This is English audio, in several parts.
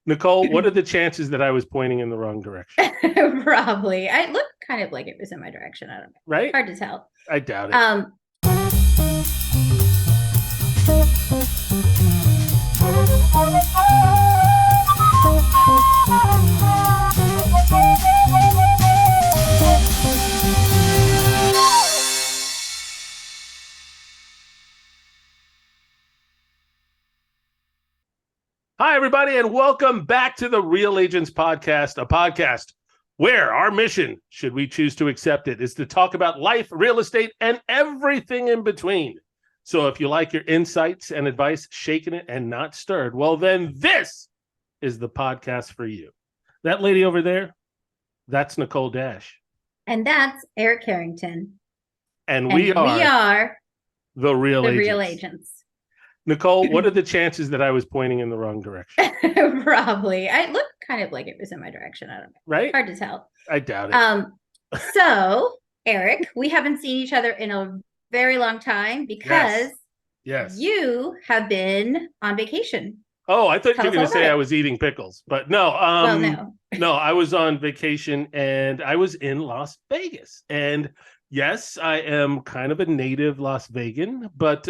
Nicole, what are the chances that I was pointing in the wrong direction? Probably. I look kind of like it was in my direction. I don't know. Right? Hard to tell. I doubt it. Hi, everybody, and welcome back to the Real Agents Podcast, a podcast where our mission, should we choose to accept it, is to talk about life, real estate, and everything in between. So if you like your insights and advice shaken it and not stirred, well, then this is the podcast for you. That lady over there, that's Nicole Dash. And that's Eric Harrington. And we are the Real Agents. Nicole, what are the chances that I was pointing in the wrong direction? Probably. I look kind of like it was in my direction. I don't know. Right? Hard to tell. I doubt it. So, Eric, we haven't seen each other in a very long time because you have been on vacation. Oh, I thought you were going to say I was eating pickles, but no. No, I was on vacation and I was in Las Vegas. And yes, I am kind of a native Las Vegan, but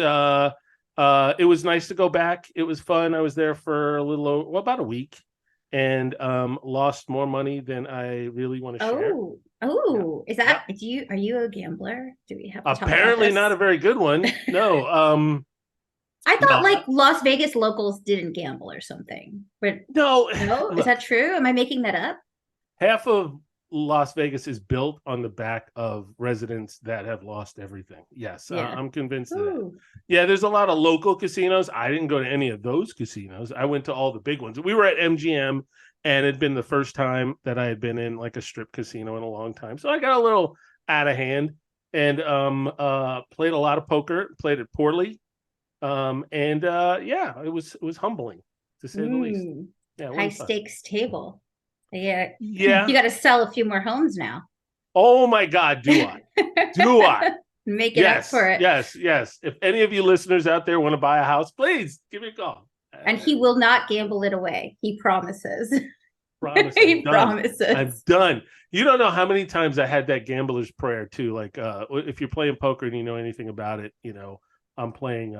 it was nice to go back. It was fun. I was there for about a week, and lost more money than I really want to share. Is that? Are you a gambler? Do we have to apparently not a very good one? No. I thought like Las Vegas locals didn't gamble or something. But no, is that true? Am I making that up? Half of Las Vegas is built on the back of residents that have lost everything. Yes, I'm convinced of that. Yeah, there's a lot of local casinos. I didn't go to any of those casinos. I went to all the big ones. We were at MGM, and it'd been the first time that I had been in like a strip casino in a long time. So I got a little out of hand and played a lot of poker, played it poorly. It was humbling, to say the least. Yeah, high stakes table. Yeah. You got to sell a few more homes now. Oh my God, do I? Do I? Make it up for it. Yes. If any of you listeners out there want to buy a house, please give me a call. And he will not gamble it away. He promises. He promises. I'm done. You don't know how many times I had that gambler's prayer too. Like if you're playing poker and you know anything about it, I'm playing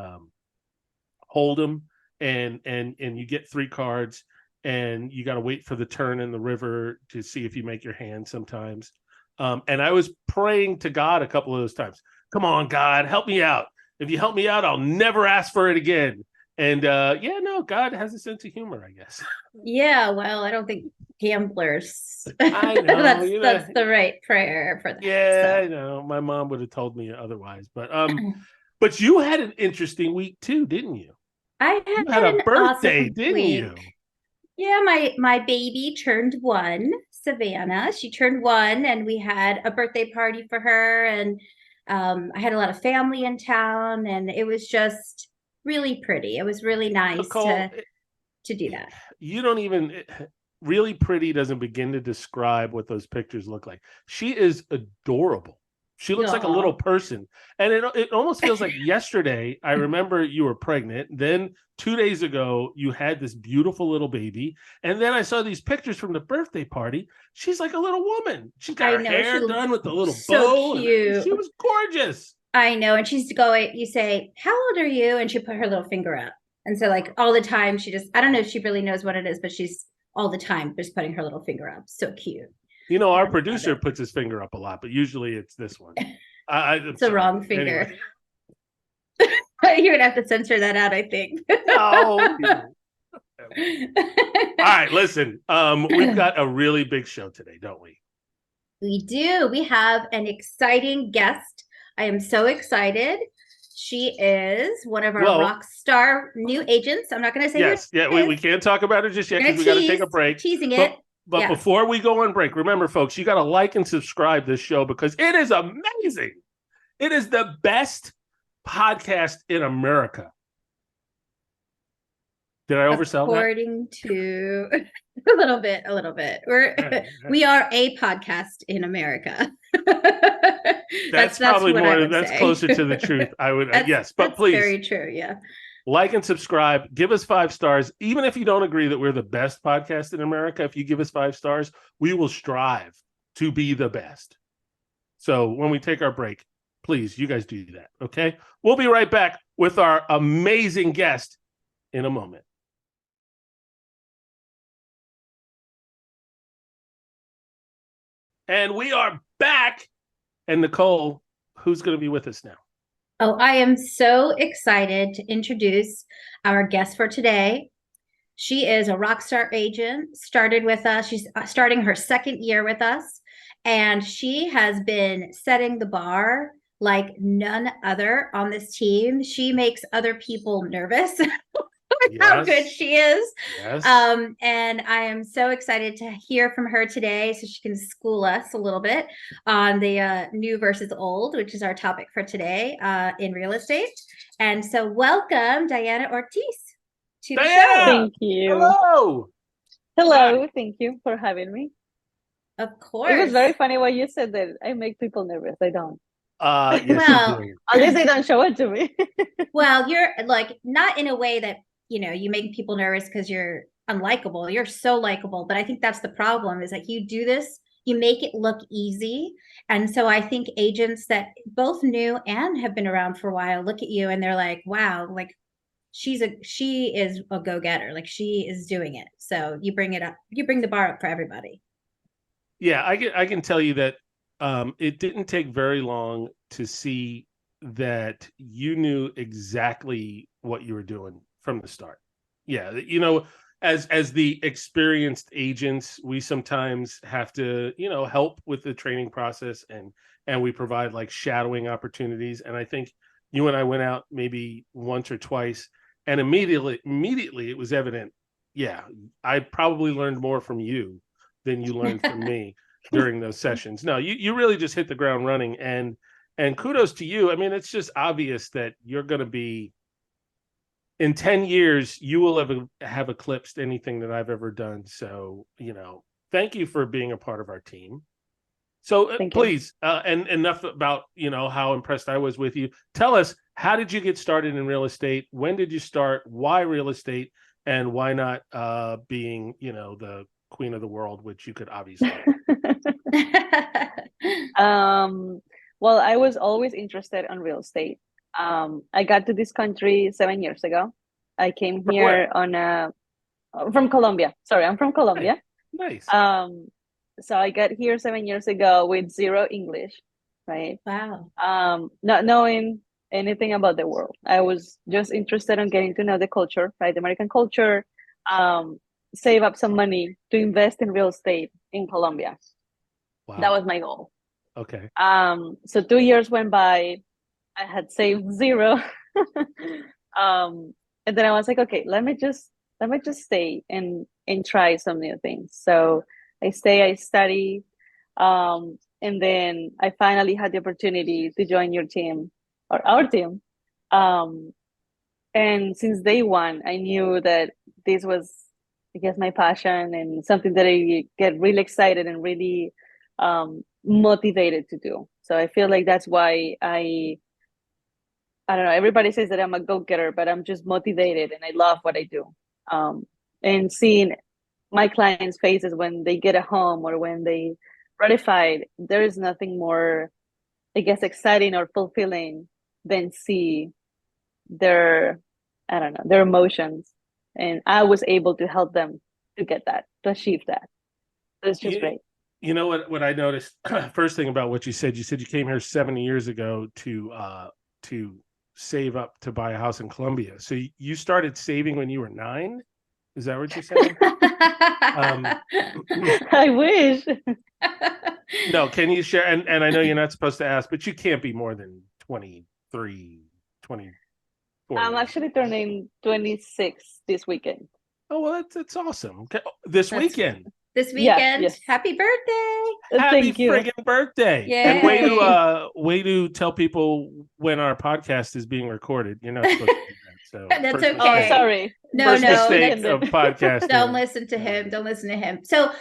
Hold'em, and you get 3 cards, and you got to wait for the turn in the river to see if you make your hand sometimes. And I was praying to God a couple of those times. Come on, God, help me out. If you help me out, I'll never ask for it again. And God has a sense of humor, I guess. Yeah, well, I don't think gamblers. I know that's the right prayer for that. Yeah, so. I know. My mom would have told me otherwise, but but you had an interesting week too, didn't you? I had a birthday, awesome didn't week. you? Yeah, my baby turned 1, Savannah. She turned 1, and we had a birthday party for her, and I had a lot of family in town, and it was just really pretty. It was really nice Nicole, to do that. You don't even really pretty doesn't begin to describe what those pictures look like. She is adorable. She looks like a little person. And it almost feels like yesterday, I remember you were pregnant. Then 2 days ago, you had this beautiful little baby. And then I saw these pictures from the birthday party. She's like a little woman. She's got her hair done with the little bow. Cute. She was gorgeous. I know. And she's going, you say, how old are you? And she put her little finger up. And so like all the time, I don't know if she really knows what it is, but she's all the time just putting her little finger up. So cute. Our producer puts his finger up a lot, but usually it's this one. It's the wrong finger. Anyway. You're going to have to censor that out, I think. No. All right, listen. We've got a really big show today, don't we? We do. We have an exciting guest. I am so excited. She is one of our rock star new agents. I'm not going to say yes. Yeah, we can't talk about her just yet because we got to take a break. Teasing it. But before we go on break, remember, folks, you got to like and subscribe this show because it is amazing. It is the best podcast in America. Did I oversell According to a little bit. We are a podcast in America. That's probably more. That's closer to the truth. I would yes, but please. Very true. Yeah. like and subscribe. Give us 5 stars. Even if you don't agree that we're the best podcast in America, if you give us 5 stars, we will strive to be the best. So when we take our break, please, you guys do that, okay? We'll be right back with our amazing guest in a moment. And we are back. And Nicole, who's going to be with us now? Oh, I am so excited to introduce our guest for today. She is a rock star agent, started with us. She's starting her 2nd year with us, and she has been setting the bar like none other on this team. She makes other people nervous. How good she is. Yes. And I am so excited to hear from her today so she can school us a little bit on the new versus old, which is our topic for today in real estate. And so welcome, Dayana Ortiz, to the show. Thank you. Hello. Hello. Hi. Thank you for having me. Of course. It was very funny what you said that I make people nervous. I don't. Yes, well, at least they don't show it to me. Well, you're like not in a way that, you make people nervous because you're unlikable. You're so likable. But I think that's the problem, is that you do this, you make it look easy. And so I think agents that both new and have been around for a while look at you and they're like, wow, like she is a go-getter. Like she is doing it. So you bring it up, you bring the bar up for everybody. Yeah, I can tell you that it didn't take very long to see that you knew exactly what you were doing from the start. Yeah, as the experienced agents, we sometimes have to, help with the training process, and we provide like shadowing opportunities. And I think you and I went out maybe once or twice, and immediately it was evident. Yeah, I probably learned more from you than you learned from me during those sessions. No, you really just hit the ground running, and kudos to you. I mean, it's just obvious that you're going to be, in 10 years, you will have eclipsed anything that I've ever done. So, thank you for being a part of our team. So please, and enough about, how impressed I was with you. Tell us, how did you get started in real estate? When did you start? Why real estate? And why not being, the queen of the world, which you could obviously. Well, I was always interested in real estate. I got to this country 7 years ago. I came here from Colombia. Sorry, I'm from Colombia. Nice. So I got here 7 years ago with 0 English, right? Wow. Not knowing anything about the world. I was just interested in getting to know the culture, right? The American culture, save up some money to invest in real estate in Colombia. Wow. That was my goal. Okay. So 2 years went by. I had saved 0. And then I was like, okay, let me just stay and try some new things. So I study, and then I finally had the opportunity to join your team, or our team. And since day one, I knew that this was, I guess, my passion and something that I get really excited and really motivated to do. So I feel like that's why I don't know, everybody says that I'm a go-getter, but I'm just motivated and I love what I do. And seeing my clients' faces when they get a home or when they ratify, there is nothing more, I guess, exciting or fulfilling than see their emotions. And I was able to help them to get that, to achieve that. So it's just great. You know what I noticed? First thing about what you said you came here 7 years ago to save up to buy a house in Colombia. So you started saving when you were 9? Is that what you said? I wish. No, can you share? And I know you're not supposed to ask, but you can't be more than 23, 24. I'm actually turning 26 this weekend. Oh, well, that's awesome. Okay. This weekend. This weekend. Yes. Happy birthday. Happy friggin' birthday. Yay. And way to tell people when our podcast is being recorded. You're not supposed to do that. So that's okay. Oh, sorry. First mistake of podcasting. Don't listen to him. Don't listen to him. So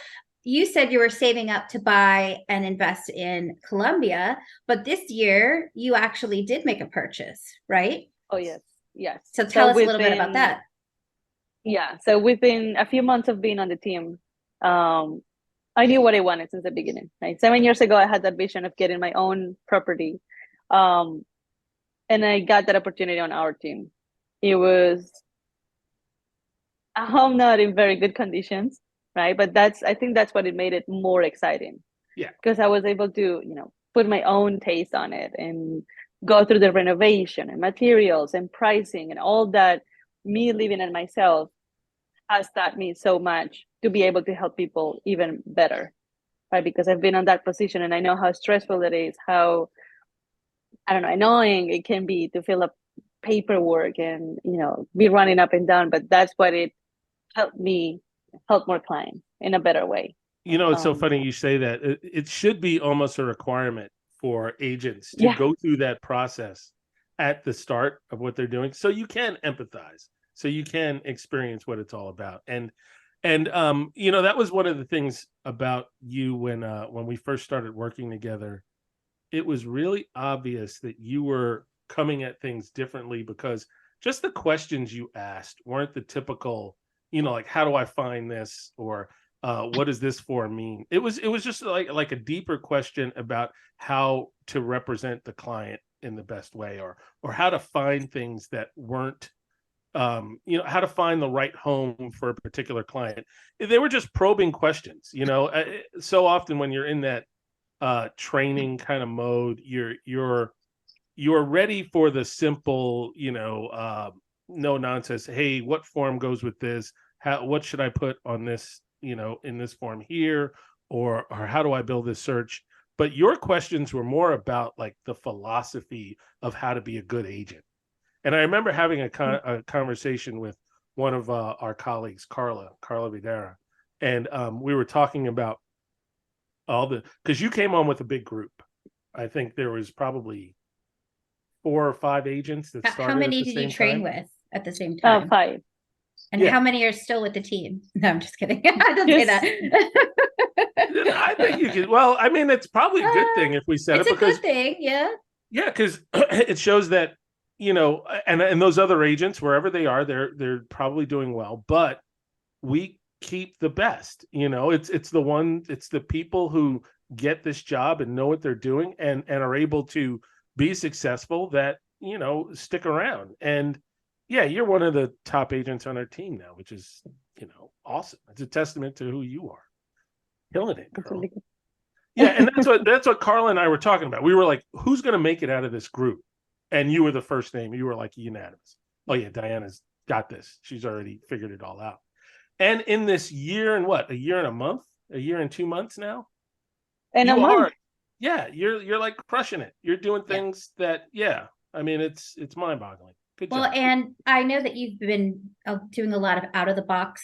you said you were saving up to buy and invest in Colombia, but this year you actually did make a purchase, right? Oh, yes. Yes. So tell us a little bit about that. Yeah. So within a few months of being on the team, I knew what I wanted since the beginning. Right. 7 years ago, I had that vision of getting my own property. And I got that opportunity on our team. It was a home not in very good conditions, right? But I think that's what it made it more exciting. Yeah. Because I was able to, put my own taste on it and go through the renovation and materials and pricing and all that. Me living it myself has taught me so much to be able to help people even better, right? Because I've been on that position and I know how stressful it is, how, I don't know, annoying it can be to fill up paperwork and, be running up and down. But that's what it helped me help more clients in a better way. It's so funny you say that. It should be almost a requirement for agents to go through that process at the start of what they're doing, so you can empathize, so you can experience what it's all about. And that was one of the things about you when we first started working together. It was really obvious that you were coming at things differently, because just the questions you asked weren't the typical, like, how do I find this, or what does this form mean? It was just like a deeper question about how to represent the client in the best way, or how to find things that weren't, how to find the right home for a particular client. They were just probing questions. So often when you're in that training kind of mode, you're ready for the simple, no nonsense. Hey, what form goes with this? What should I put on this, in this form here, or how do I build this search? But your questions were more about like the philosophy of how to be a good agent. And I remember having a conversation with one of our colleagues, Carla Videra, and we were talking about because you came on with a big group. I think there was probably 4 or 5 agents that started. How many did you train with at the same time? 5. And how many are still with the team? No, I'm just kidding. I don't say that. I think you could. Well, I mean, it's probably a good thing if we said it, because it's a good thing. Yeah. Yeah, because it shows that, and those other agents, wherever they are, they're probably doing well. But we keep the best. It's the people who get this job and know what they're doing and are able to be successful that stick around. And yeah, you're one of the top agents on our team now, which is awesome. It's a testament to who you are. Killing it, girl. Yeah, and that's what Carla and I were talking about. We were like, who's going to make it out of this group? And you were the first name. You were like unanimous. Oh yeah, Diana's got this. She's already figured it all out. And in this year and a year and a month, a year and 2 months now, and a month. You're like crushing it. You're doing things that, I mean, it's mind-boggling. Good job. Well, and I know that you've been doing a lot of out-of-the-box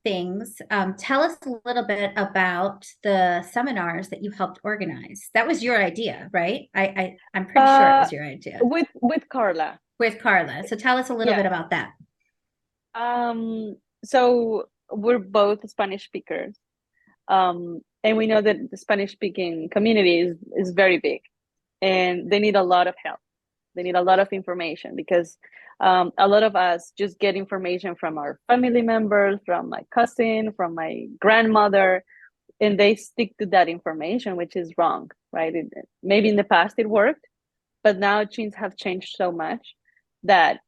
things. Tell us a little bit about the seminars that you helped organize. That was your idea, right? I'm pretty sure it was your idea. With Carla. With Carla. So tell us a little bit about that. So we're both Spanish speakers. And we know that the Spanish speaking community is very big, and they need a lot of help. They need a lot of information, because a lot of us just get information from our family members, from my cousin, from my grandmother, and they stick to that information, which is wrong, right? Maybe in the past it worked, but now things have changed so much that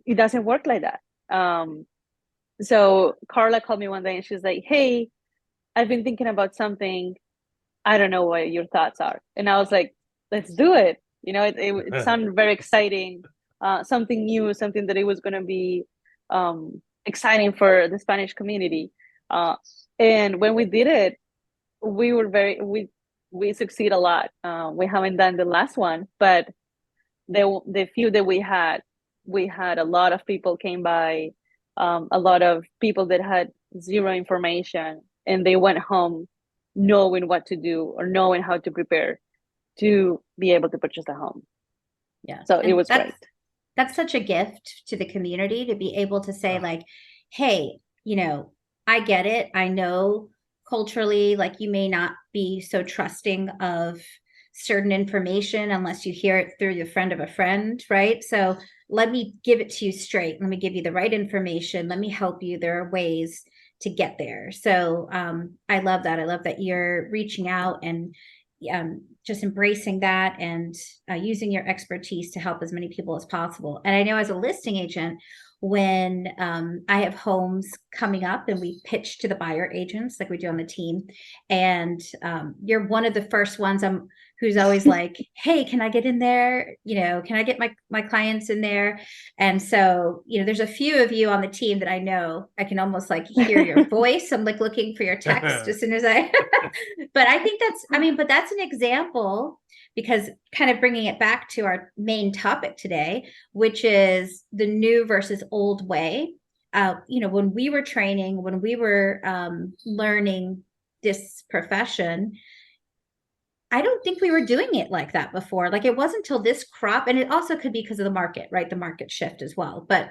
it doesn't work like that. So Carla called me one day and she's like, hey, I've been thinking about something. I don't know what your thoughts are. And I was like, let's do it. It sounded very exciting, something new, something that it was going to be exciting for the Spanish community. And when we did it, we succeed a lot. We haven't done the last one, but the few that we had a lot of people came by, a lot of people that had zero information, and they went home knowing what to do or knowing how to prepare to be able to purchase a home. Yeah. So it was great. That's such a gift to the community to be able to say like, hey, I get it. I know culturally, like, you may not be so trusting of certain information unless you hear it through the friend of a friend, right? So let me give it to you straight. Let me give you the right information. Let me help you. There are ways to get there. So I love that. I love that you're reaching out and just embracing that and using your expertise to help as many people as possible. And I know as a listing agent, when I have homes coming up and we pitch to the buyer agents like we do on the team, and you're one of the first ones who's always like, hey, can I get in there? Can I get my clients in there? And so, there's a few of you on the team that I know. I can almost like hear your voice. I'm like looking for your text as soon as but I think but that's an example, because kind of bringing it back to our main topic today, which is the new versus old way. When we were training, when we were learning this profession, I don't think we were doing it like that before. Like, it wasn't until this crop, and it also could be because of the market, right? The market shift as well. But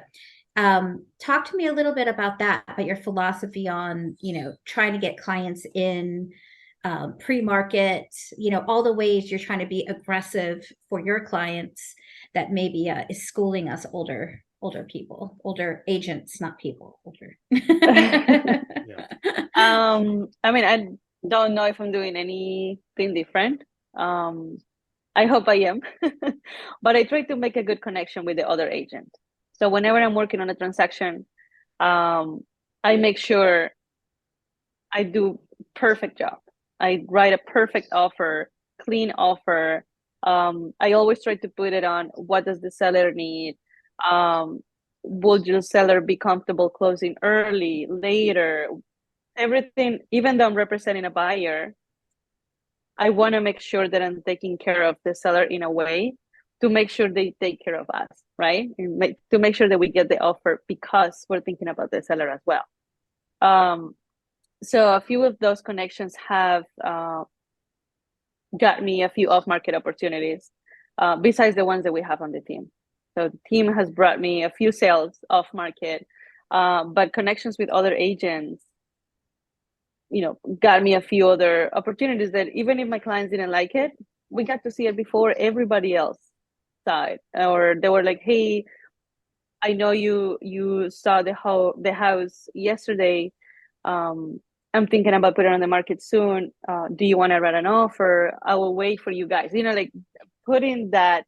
talk to me a little bit about that, about your philosophy on, trying to get clients in pre-market, all the ways you're trying to be aggressive for your clients that maybe is schooling us older people, older agents, not people, older. I don't know if I'm doing anything different. I hope I am, but I try to make a good connection with the other agent. So whenever I'm working on a transaction, I make sure I do perfect job. I write a perfect offer, clean offer. I always try to put it on, what does the seller need? Would your seller be comfortable closing early, later? Everything, even though I'm representing a buyer, I want to make sure that I'm taking care of the seller in a way to make sure they take care of us, right? And to make sure that we get the offer because we're thinking about the seller as well. So a few of those connections have got me a few off-market opportunities, besides the ones that we have on the team. So the team has brought me a few sales off-market, but connections with other agents, got me a few other opportunities that even if my clients didn't like it, we got to see it before everybody else saw it. Or they were like, hey, I know you saw the house yesterday. I'm thinking about putting it on the market soon. Do you want to write an offer? I will wait for you guys. Like putting that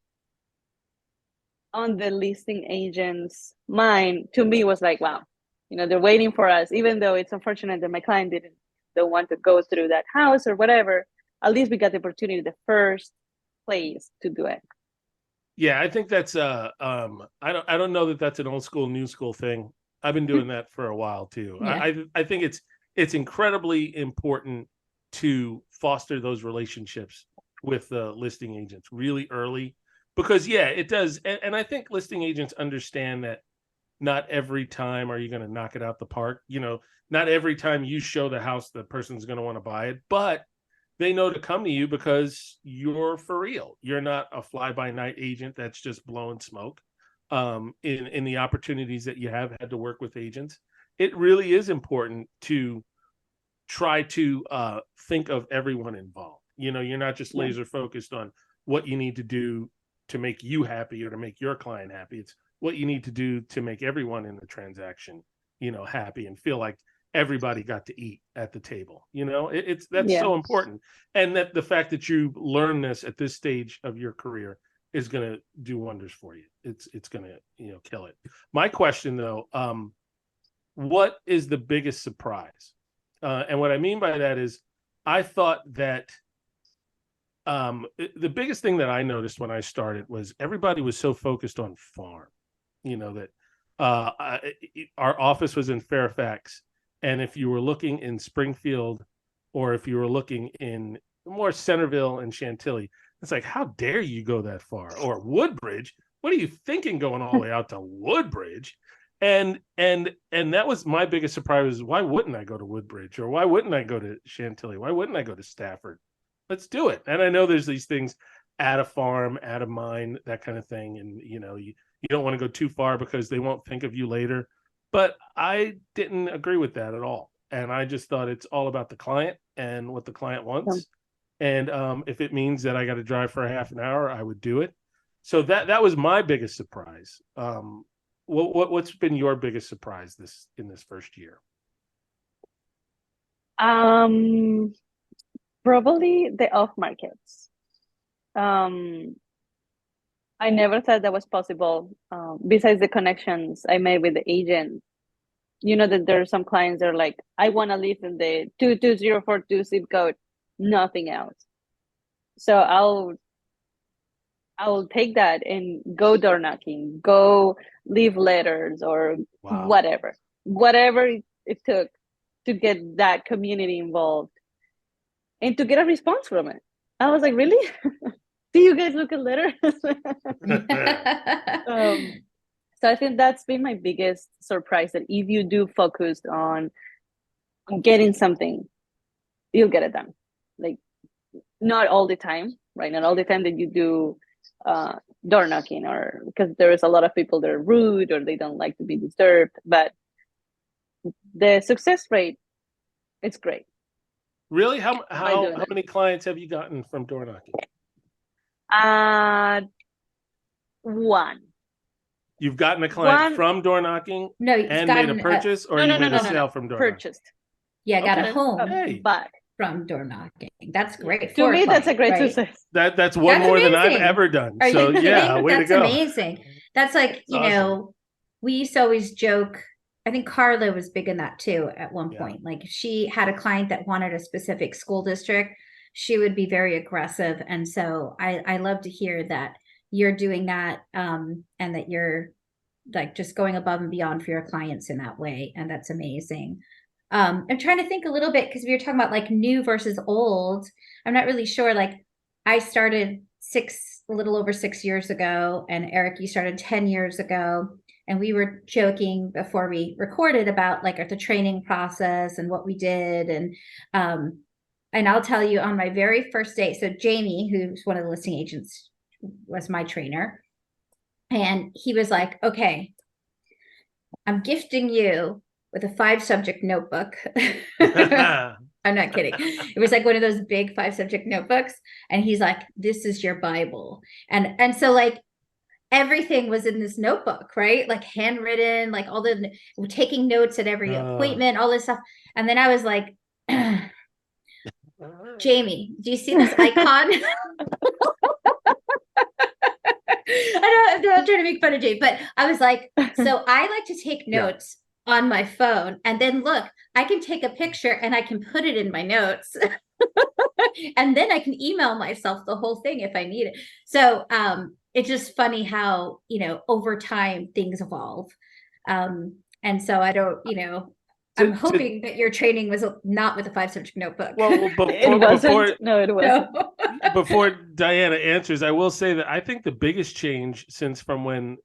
on the listing agent's mind, to me was like, wow, they're waiting for us, even though it's unfortunate that my client don't want to go through that house or whatever. At least we got the opportunity, the first place to do it. Yeah, I think that's I don't know that that's an old school, new school thing. I've been doing that for a while too. Yeah. I think it's incredibly important to foster those relationships with the listing agents really early, because it does. And I think listing agents understand that not every time are you going to knock it out the park. Not every time you show the house, the person's going to want to buy it, but they know to come to you because you're for real. You're not a fly-by-night agent that's just blowing smoke. In the opportunities that you have had to work with agents, it really is important to try to think of everyone involved. You're not just laser focused on what you need to do to make you happy or to make your client happy. It's what you need to do to make everyone in the transaction, happy and feel like everybody got to eat at the table. That's so important. And that the fact that you learn this at this stage of your career is going to do wonders for you. It's going to, kill it. My question though, what is the biggest surprise? And what I mean by that is, I thought that the biggest thing that I noticed when I started was everybody was so focused on farm, that our office was in Fairfax. And if you were looking in Springfield, or if you were looking in more Centerville and Chantilly, it's like, how dare you go that far? Or Woodbridge, what are you thinking going all the way out to Woodbridge? And that was my biggest surprise. Why wouldn't I go to Woodbridge? Or why wouldn't I go to Chantilly? Why wouldn't I go to Stafford? Let's do it. And I know there's these things, at a farm, at a mine, that kind of thing. And, you don't want to go too far because they won't think of you later. But I didn't agree with that at all. And I just thought it's all about the client and what the client wants. And if it means that I got to drive for a half an hour, I would do it. So that was my biggest surprise. What's been your biggest surprise in this first year? Probably the off markets. I never thought that was possible. Besides the connections I made with the agent, you know that there are some clients that are like, I want to live in the 22042 zip code, nothing else. So I'll take that and go door knocking, go leave letters or whatever it took to get that community involved and to get a response from it. I was like, really? Do you guys look at letters? So I think that's been my biggest surprise, that if you do focus on getting something, you'll get it done. Like, not all the time, right? Not all the time that you do door knocking, or because there is a lot of people that are rude or they don't like to be disturbed, but the success rate, it's great. Really? How many clients have you gotten from door knocking? One. You've gotten a client from door knocking? No, and made a purchase, or you made a sale from door knocking? Purchased. Yeah, got a home but from door knocking. That's great. To me, that's a great success. That's one more than I've ever done. So yeah, way to go. That's amazing. That's like, you know, we used to always joke. I think Carla was big in that too at one point. Like, if she had a client that wanted a specific school district, she would be very aggressive. And so I love to hear that you're doing that, and that you're like just going above and beyond for your clients in that way. And that's amazing. I'm trying to think a little bit, because we were talking about like new versus old. I'm not really sure. Like, I started a little over 6 years ago, and Eric, you started 10 years ago. And we were joking before we recorded about like the training process and what we did. And I'll tell you, on my very first day, so Jamie, who's one of the listing agents, was my trainer. And he was like, okay, I'm gifting you with a 5-subject notebook. I'm not kidding. It was like one of those big 5-subject notebooks. And he's like, this is your Bible. And so like everything was in this notebook, right? Like handwritten, like all the taking notes at every appointment, all this stuff. And then I was like, Jamie, do you see this icon? I'm not trying to make fun of Jamie, but I was like, so I like to take notes on my phone, and then look, I can take a picture and I can put it in my notes. And then I can email myself the whole thing if I need it. So it's just funny how, you know, over time things evolve. And so I don't, you know, I'm hoping that your training was not with a 5-subject notebook. Well, it wasn't. It wasn't. Before Diana answers, I will say that I think the biggest change since from when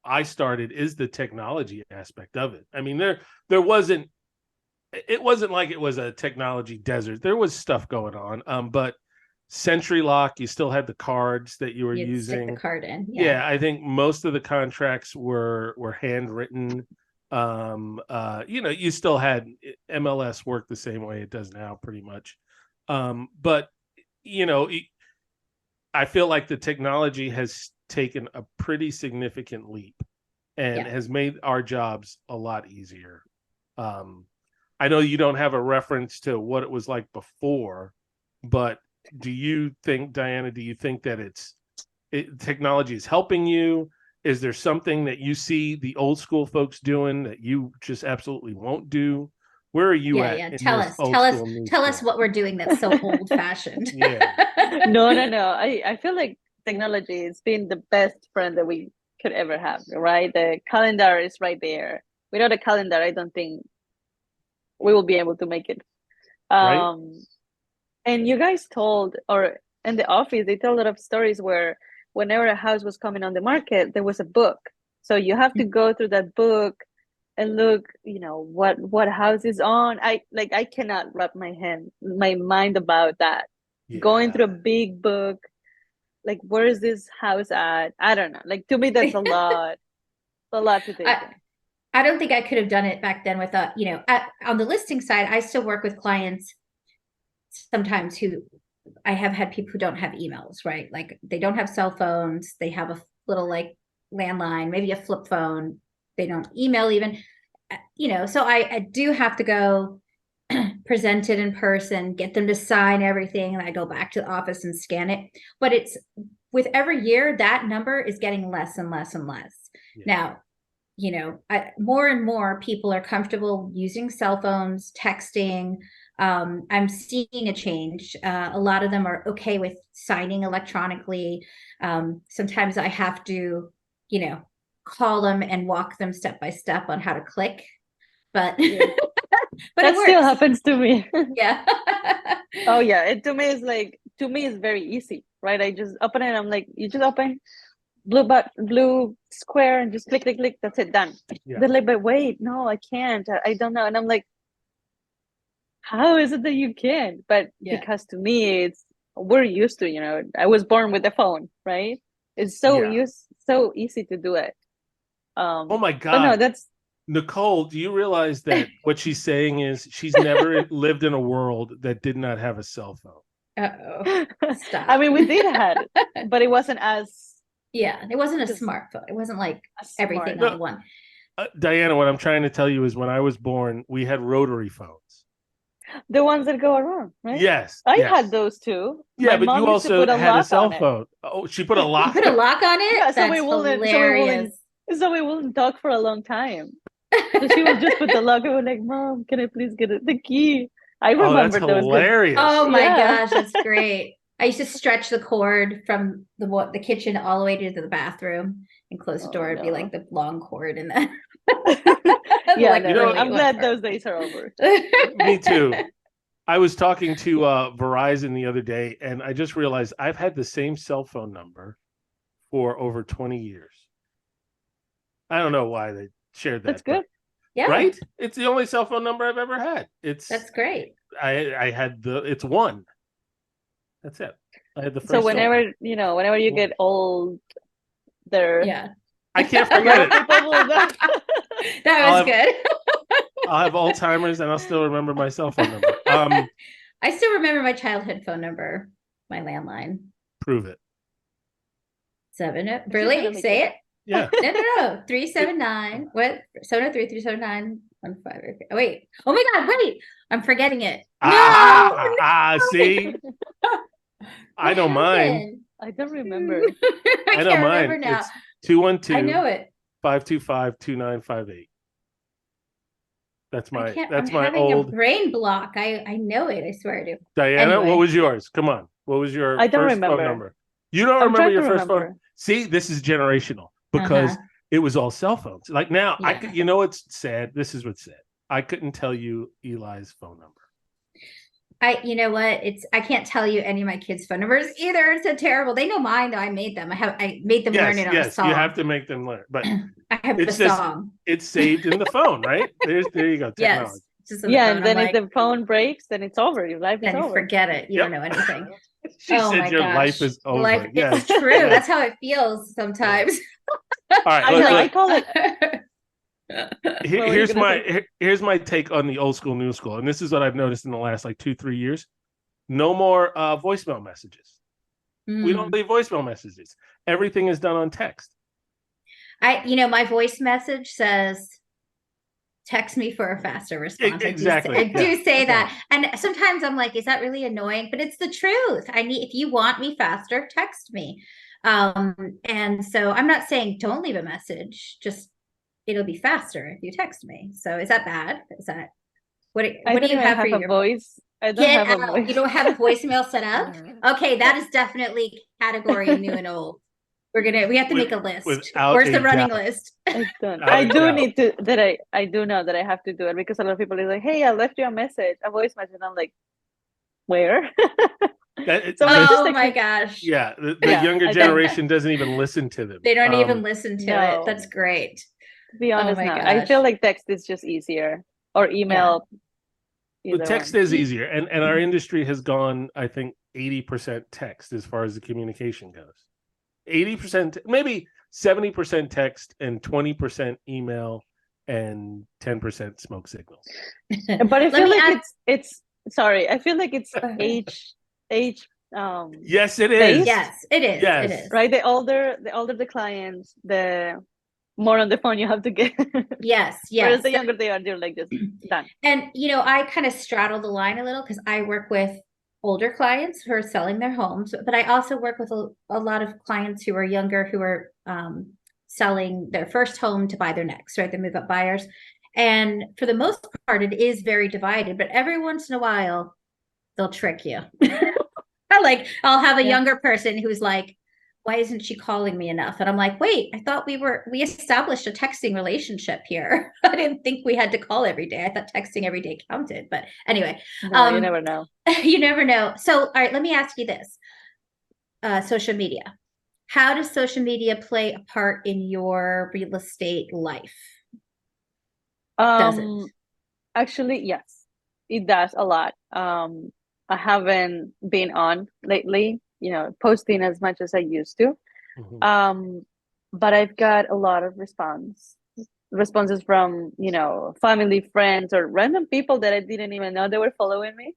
I started is the technology aspect of it. I mean, it wasn't like it was a technology desert. There was stuff going on. But Century Lock, you still had the cards that you were using. Stick the card in. Yeah, I think most of the contracts were handwritten. You know, you still had MLS work the same way it does now, pretty much. But you know, I feel like the technology has taken a pretty significant leap and has made our jobs a lot easier. I know you don't have a reference to what it was like before, but do you think, Diana, that technology is helping you? Is there something that you see the old school folks doing that you just absolutely won't do? Where are you at? Yeah. Tell us what we're doing that's so old fashioned. No. I feel like technology has been the best friend that we could ever have, right? The calendar is right there. Without a calendar, I don't think we will be able to make it. Right? And you guys told, or in the office, they tell a lot of stories where whenever a house was coming on the market, there was a book. So you have to go through that book and look, you know, what house is on. I cannot wrap my mind about that. Yeah. Going through a big book, like, where is this house at? I don't know. Like, to me, that's a lot to take. I don't think I could have done it back then on the listing side. I still work with clients sometimes who I have had people who don't have emails, right? Like they don't have cell phones. They have a little like landline, maybe a flip phone. They don't email even, so I do have to go present it in person, get them to sign everything, and I go back to the office and scan it. But it's with every year, that number is getting less and less and less. Yeah. Now, more and more people are comfortable using cell phones, texting. I'm seeing a change. A lot of them are okay with signing electronically. Sometimes I have to, call them and walk them step by step on how to click. But yeah. but that still happens to me. Yeah. Oh yeah, to me it's very easy, right? I just open it. I'm like, you just open blue square and just click. That's it, done. Yeah. They're like, but wait, no, I can't. I don't know. And I'm like, how is it that you can? But because to me, we're used to. I was born with a phone, right? It's so easy to do it. Oh my God! But no, that's. Nicole, do you realize that what she's saying is she's never lived in a world that did not have a cell phone? Uh-oh. Stop. I mean, we did have it, but it wasn't as... Yeah, it wasn't a smartphone. It wasn't like everything on one. Dayana, what I'm trying to tell you is when I was born, we had rotary phones. The ones that go around, right? Yes. I had those too. Yeah, but you also had a cell phone. Oh, she put a lock. You put a lock on it? Yeah, That's hilarious. So we wouldn't talk for a long time. So she would just put the lock and we're like, Mom, can I please get the key? I remember those. Hilarious. Oh my gosh, that's great. I used to stretch the cord from the kitchen all the way to the bathroom and close the door. It'd be like the long cord and then yeah, like I'm glad those days are over. Me too. I was talking to Verizon the other day and I just realized I've had the same cell phone number for over 20 years. I don't know why they shared that. That's good. Yeah. Right? It's the only cell phone number I've ever had. That's great. I had it's one. That's it. I had the first. So whenever you get old, yeah. I can't forget it. That was good. I'll have Alzheimer's and I'll still remember my cell phone number. I still remember my childhood phone number, my landline. Prove it. 7 really? Say it. Yeah. No. 379. What? 703-379-15. Oh, wait. Oh my God. Wait. I'm forgetting it. See? I know mine. I don't remember. I know mine. Now. It's 212. I know it. 525-2958. That's my having old a brain block. I know it. I swear I do. Dayana, anyway. What was yours? Come on. What was your I don't first remember. phone number? You don't remember your first phone? See, this is generational because it was all cell phones. Like now, I could. You know what's sad? This is what's sad. I couldn't tell you Eli's phone number. You know what? I can't tell you any of my kids' phone numbers either. It's so terrible. They know mine though. I made them. I made them learn it on a song. You have to make them learn. But I have the song. It's saved in the phone, right? There you go. Yes. Yeah, and then if the phone breaks, then it's over. Your life is over. Forget it. You don't know anything. She said your life is over. It's true. That's how it feels sometimes. All right. I call it. Here's my take on the old school, new school, and this is what I've noticed in the last 2-3 years. No more voicemail messages. We don't leave voicemail messages. Everything is done on text. My voice message says, text me for a faster response. Exactly. I do say that. And sometimes I'm like, is that really annoying? But it's the truth. If you want me faster, text me. And so I'm not saying don't leave a message, just it'll be faster if you text me. So is that bad? Is that what do you have for your voice? I don't have a voice. You don't have a voicemail set up? Okay, that is definitely category new and old. We have to make a list. Where's the running list? I do need to I do know that I have to do it because a lot of people are like, hey, I left you a voice message. And I'm like, where? Oh my gosh. Yeah. The younger generation doesn't even listen to them. They don't even listen to it. That's great. To be honest, I feel like text is just easier or email. Yeah. Text is easier. And our industry has gone, I think, 80% text as far as the communication goes. 80%, maybe 70% text and 20% email and 10% smoke signals. But I feel like it's age Yes, it based. is. Yes, it is. Yes. It is. Right. The older the clients, the more on the phone you have to get. Yes. Whereas Yes. the younger they are, they're like just done. And I kind of straddle the line a little because I work with older clients who are selling their homes, but I also work with a lot of clients who are younger, who are selling their first home to buy their next, right? They move up buyers. And for the most part, it is very divided, but every once in a while, they'll trick you. Like, I'll have a younger person who's like, why isn't she calling me enough? And I'm like, wait, I thought we established a texting relationship here. I didn't think we had to call every day. I thought texting every day counted. But anyway, No, you never know. You never know. So, all right, let me ask you this. Social media. How does social media play a part in your real estate life? Does it? Actually, yes, it does a lot. I haven't been on lately, posting as much as I used to. But I've got a lot of responses from, family, friends, or random people that I didn't even know they were following me.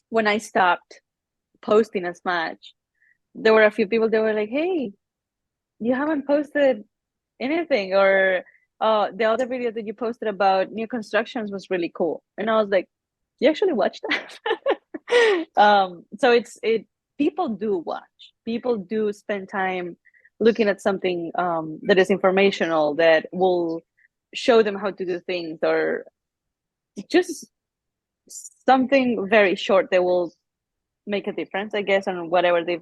When I stopped posting as much, there were a few people that were like, hey, you haven't posted anything, or the other video that you posted about new constructions was really cool. And I was like, you actually watched that? So people do watch. People do spend time looking at something that is informational, that will show them how to do things, or just something very short that will make a difference, I guess, on whatever they've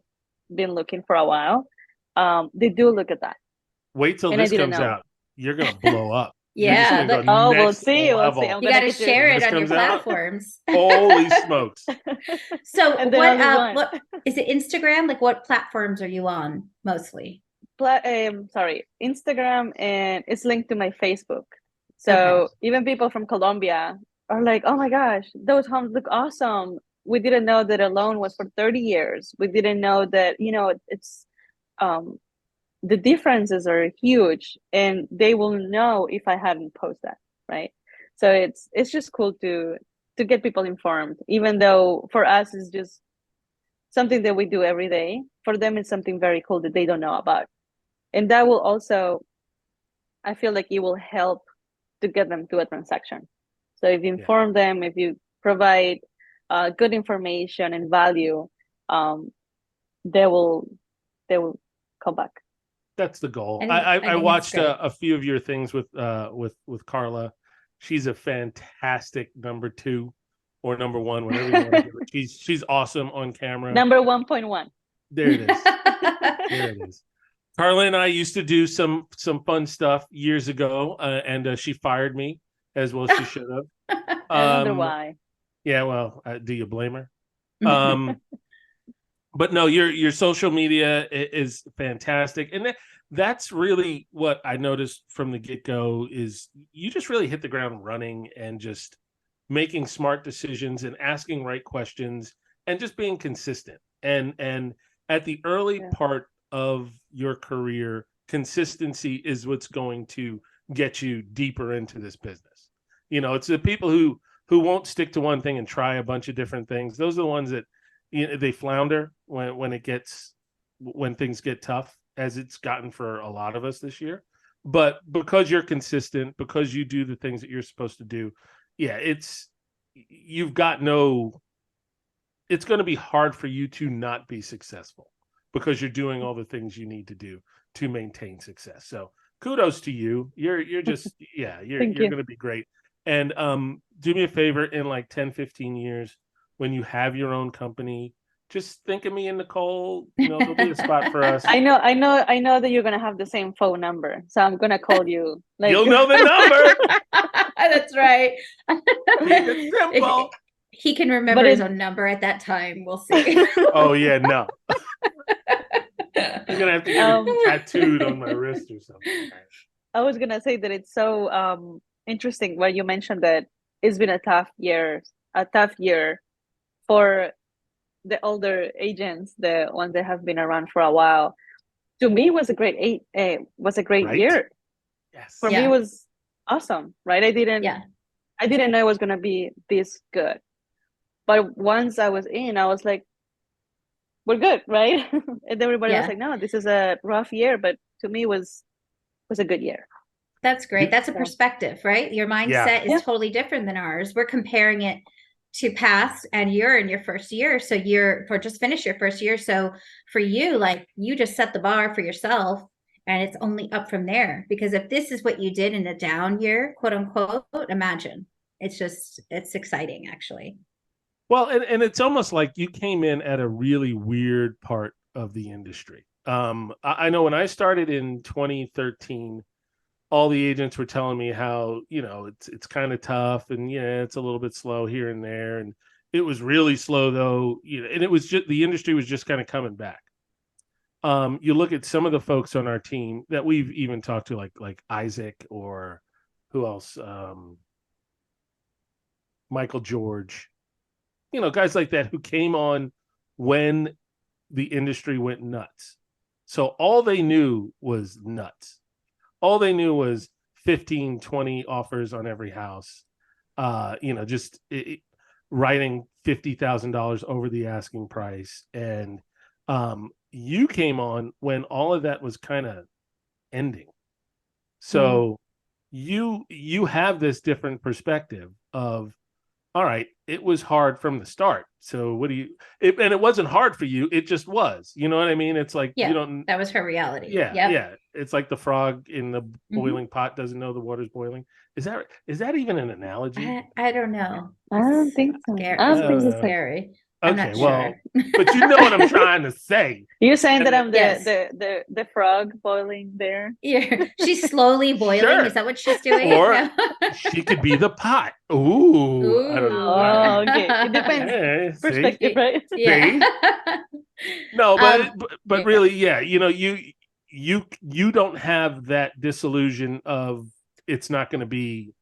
been looking for a while. They do look at that. Wait till this comes out. You're gonna blow up. Yeah. We'll see. We'll see. You got to share it on your platforms. Holy smokes! So what is it? Instagram? Like, what platforms are you on mostly? Instagram, and it's linked to my Facebook. So even people from Colombia are like, oh my gosh, those homes look awesome. We didn't know that a loan was for 30 years. We didn't know that, it's the differences are huge, and they will know if I hadn't posted that, right? So it's just cool to get people informed, even though for us it's just something that we do every day. For them, it's something very cool that they don't know about, and that will also, I feel like it will help to get them to a transaction. So if you inform them, if you provide good information and value, they will come back. That's the goal. I watched a few of your things with Carla. She's a fantastic number 2 or number 1, whatever you want to do it. She's awesome on camera. Number 1.1. There it is. There it is. Carla and I used to do some fun stuff years ago, and she fired me, as well she should have. I wonder why. Yeah, well, do you blame her? But no, your social media is fantastic, and that's really what I noticed from the get-go. Is you just really hit the ground running and just making smart decisions and asking right questions and just being consistent. And at the early part of your career, consistency is what's going to get you deeper into this business. It's the people who won't stick to one thing and try a bunch of different things. Those are the ones that they flounder when things get tough, as it's gotten for a lot of us this year. But because you're consistent, because you do the things that you're supposed to do, it's going to be hard for you to not be successful, because you're doing all the things you need to do to maintain success. So kudos to you. You're just you're going to be great. And do me a favor, in like 10, 15 years, when you have your own company, just think of me and Nicole. There'll be a spot for us. I know that you're gonna have the same phone number, so I'm gonna call you. You'll know the number. That's right. Keep it simple. He can remember his own number at that time. We'll see. Oh yeah, no. I'm gonna have to get it tattooed on my wrist or something. I was gonna say that it's so interesting when you mentioned that it's been a tough year for the older agents, the ones that have been around for a while. To me, it was a great year. Yes. For me, it was awesome, right? I didn't know it was gonna be this good. But once I was in, I was like, we're good, right? And everybody was Yeah. like, no, this is a rough year, but to me was a good year. That's great. That's a So- perspective, right? Your mindset is Yeah. totally different than ours. We're comparing it to past, and you're in your first year. So just finished your first year. So for you, like, you just set the bar for yourself, and it's only up from there. Because if this is what you did in a down year, quote unquote, imagine. It's exciting, actually. Well, and it's almost like you came in at a really weird part of the industry. I know when I started in 2013, all the agents were telling me how, it's kind of tough, and yeah, it's a little bit slow here and there. And it was really slow though, and it was just, the industry was just kind of coming back. You look at some of the folks on our team that we've even talked to, like Isaac, or who else? Michael George, guys like that who came on when the industry went nuts. So all they knew was nuts. All they knew was 15, 20 offers on every house. Just writing $50,000 over the asking price. And you came on when all of that was kind of ending. So you have this different perspective of, all right, it was hard from the start. So and it wasn't hard for you. It just was, you know what I mean? It's like, Yeah, you don't, that was her reality. yeah. Yep. Yeah. It's like the frog in the boiling pot doesn't know the water's boiling. Is that even an analogy? I don't know. I don't think so. Scary. I don't think It's so. scary. I'm Okay, not well, sure. but you know what I'm trying to say. You're saying that I'm Yes. the frog boiling there? Yeah, she's slowly boiling. Sure. Is that what she's doing? Or No. she could be the pot. Ooh, I don't know. Oh, okay. It depends. Hey, see? Perspective, right? Yeah. No, but yeah. really, yeah, you don't have that disillusion of it's not going to be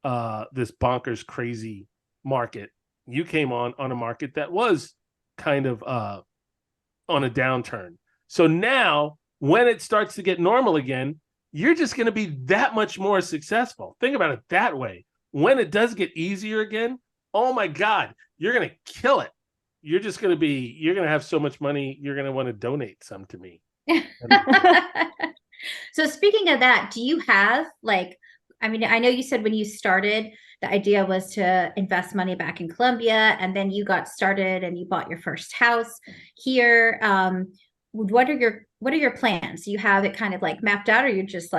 this bonkers crazy market. You came on a market that was kind of on a downturn. So now when it starts to get normal again, you're just going to be that much more successful. Think about it that way. When it does get easier again, oh my God, you're going to kill it. You're going to have so much money, you're going to want to donate some to me. So speaking of that, do you have I know you said when you started, the idea was to invest money back in Colombia, and then you got started and you bought your first house here. What are your plans? Do you have it kind of mapped out, or you're just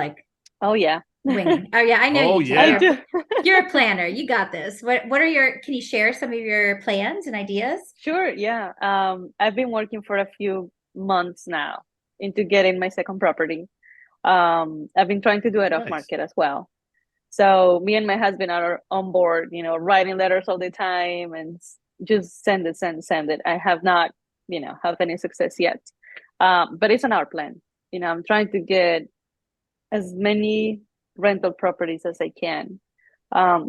oh yeah, winging? Oh yeah, I know Oh, you do. yeah. I do. You're a planner. You got this. Can you share some of your plans and ideas? Sure, yeah. I've been working for a few months now into getting my second property. I've been trying to do it off market as well. So me and my husband are on board, writing letters all the time and just send it. I have not, have any success yet. But it's on our plan. I'm trying to get as many rental properties as I can,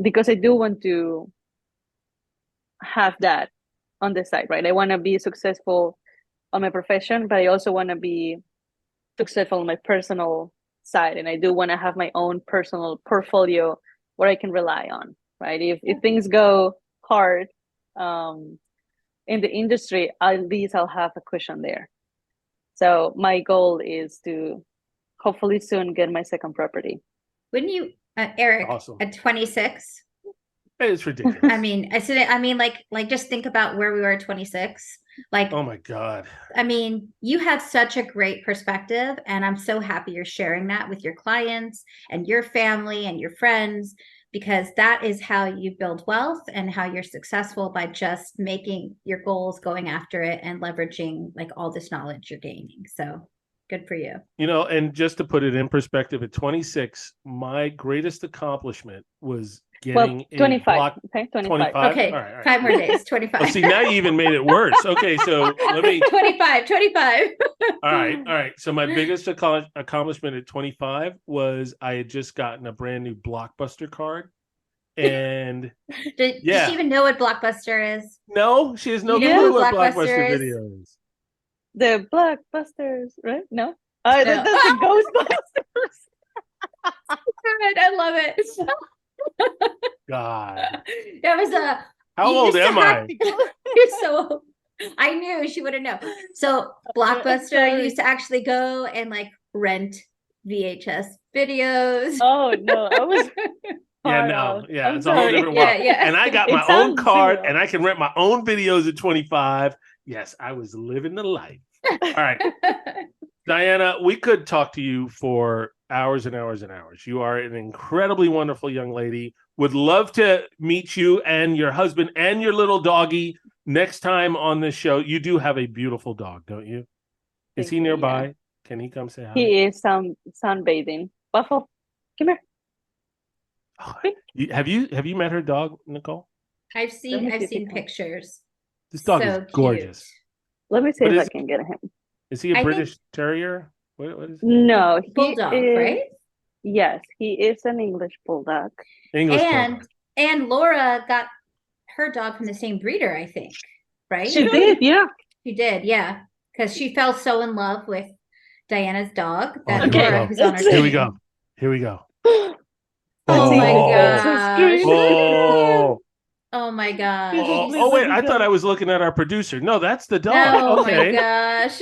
because I do want to have that on the side, right? I want to be successful on my profession, but I also want to be successful on my personal side, and I do want to have my own personal portfolio where I can rely on, right? If things go hard in the industry, at least I'll have a cushion there. So my goal is to hopefully soon get my second property. Wouldn't you, Eric, Awesome. at 26? It's ridiculous. I mean, just think about where we were at 26. Oh my God. I mean, you have such a great perspective, and I'm so happy you're sharing that with your clients and your family and your friends, because that is how you build wealth and how you're successful, by just making your goals, going after it, and leveraging all this knowledge you're gaining. So good for you. And just to put it in perspective, at 26, my greatest accomplishment was getting 25. Okay, 25. Okay, all right. 5 more days. 25. Well, see, now you even made it worse. Okay, so let me 25. All right. So my biggest accomplishment at 25 was I had just gotten a brand new Blockbuster card. And Does she even know what Blockbuster is? No, she has no clue what Blockbuster Video is. The Blockbusters, right? No? That's the Ghostbusters. I love it. God. That was How old am I? You're so old. I knew she wouldn't know. So Blockbuster used to actually go and like rent VHS videos. Oh no, I was Yeah, far no, out. yeah, I'm it's a whole sorry. different world. Yeah. And I got It my own sounds card, zero. and I can rent my own videos at 25. Yes, I was living the life. All right, Diana, we could talk to you for hours and hours and hours. You are an incredibly wonderful young lady. Would love to meet you and your husband and your little doggy next time on this show. You do have a beautiful dog, don't you? Is Thank he you, nearby? yeah. Can he come say hi? He is sunbathing. Waffle, come here. Oh, have you met her dog, Nicole? I've Let me see seen if he can. pictures. This dog is So gorgeous. cute. Let me see What if I is can get him. Is he a I think- British Terrier? What is he? No, he Bulldog, is. right? Yes, he is an English bulldog. English And bulldog. and Laura got her dog from the same breeder, I think. Right? She did, yeah. She did, yeah. Because she fell so in love with Diana's dog that here we Laura, go. who's on our Here we team. go. Here we go. Oh see my the gosh. screen. Oh. Oh my gosh. Oh, wait, I thought I was looking at our producer. No, that's the dog. Oh my Okay. gosh.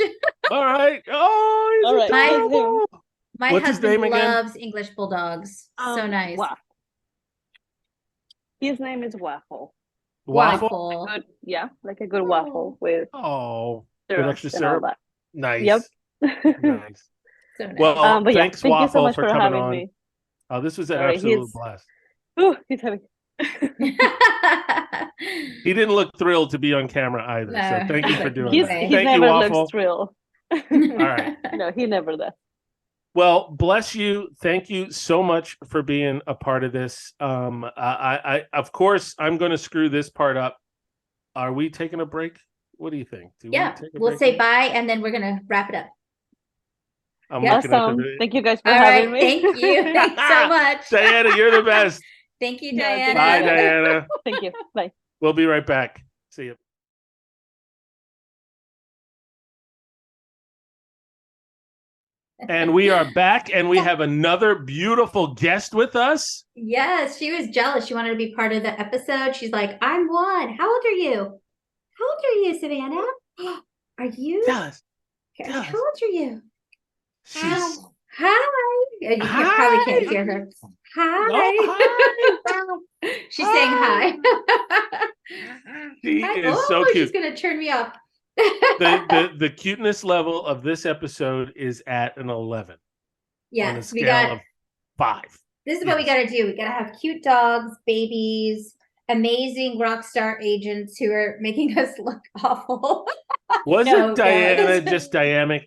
All right. Oh, he's All right, adorable. My What's his husband name again? loves English bulldogs. So nice. Waffle. His name is Waffle. Waffle? Good, yeah, like a good waffle with Oh, with syrup extra and all syrup. that. Nice. Yep. Nice. So nice. Well, But yeah, thanks, thank you so Waffle, much for for coming having on. me. Oh, this was an Sorry, absolute he's- blast. Ooh, he's heavy. He didn't look thrilled to be on camera either. So No, thank you he's for like, doing He's, that. he Thank you, never Waffle. looks thrilled. All right. No, he never does. Well, bless you. Thank you so much for being a part of this. I of course, I'm going to screw this part up. Are we taking a break? What do you think? Do we Yeah, take a we'll break say now? bye and then we're gonna wrap it up. I'm Yeah. looking at Awesome. the Thank you guys for All having right, me. thank you. Thanks so much. Diana, you're the best. Thank you, No, Diana. Bye, Diana. Thank you. Bye. We'll be right back. See you. And we are back, and we have another beautiful guest with us. Yes, she was jealous. She wanted to be part of the episode. She's like, I'm one. How old are you? How old are you, Savannah? Are you? Yes. How old are you? She's Hi. You Hi. probably can't hear her. Hi. Oh, She's saying hi. She Hi. is so Oh, cute. she's gonna turn me off. The cuteness level of this episode is at an 11 on a Yes, we scale got. of 5. This is what we Yes. got to do. We got to have cute dogs, babies, amazing rock star agents who are making us look awful. Wasn't Diana this- just dynamic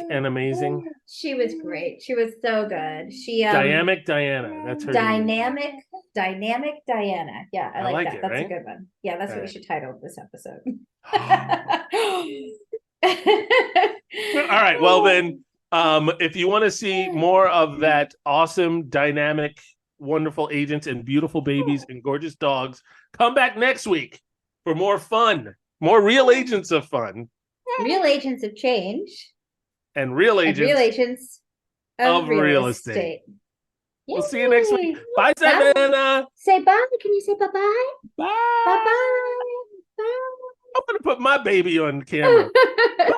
and amazing? She was great. She was so good. She Dynamic Diana. That's her name. dynamic Diana. Yeah, I like that. it, That's right? a good one. Yeah, that's what we Alright. should title this episode. All right. Well, then, if you want to see more of that awesome, dynamic, wonderful agents and beautiful babies and gorgeous dogs, come back next week for more fun, more real agents of fun, Real agents of change and real and agents. real agents of real real estate. estate. We'll see you next week. Yay. Bye, Savannah. Say bye. Can you say bye-bye? Bye. Bye-bye. I'm going to put my baby on camera. Bye.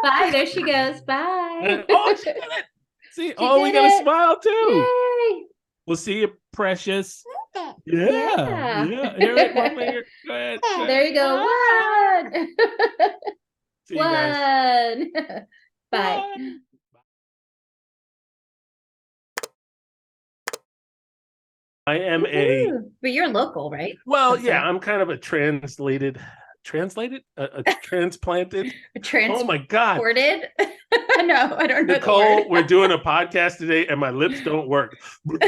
Bye. There she goes. Bye. Oh, she did it. See, we did got a it. smile too. Yay. We'll see you, precious. Yeah. Here, wait, one finger. Go ahead. There you go. One. See you guys. One. Bye. I am Woohoo. But you're local, right? well, That's yeah, right. I'm kind of a transplanted. Oh my God, Transported? No, I don't know. Nicole, the word. we're doing a podcast today, and my lips don't work. All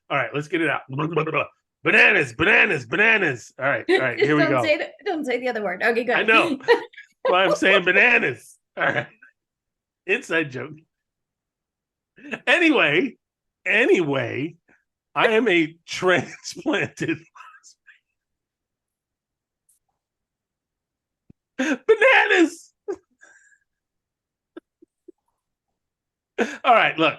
right, let's get it out. Bananas. All right, here we go. Don't say the other word. Okay, good. I know. Well, I'm saying bananas. All right. Inside joke. Anyway, I am a transplanted bananas. All right, look.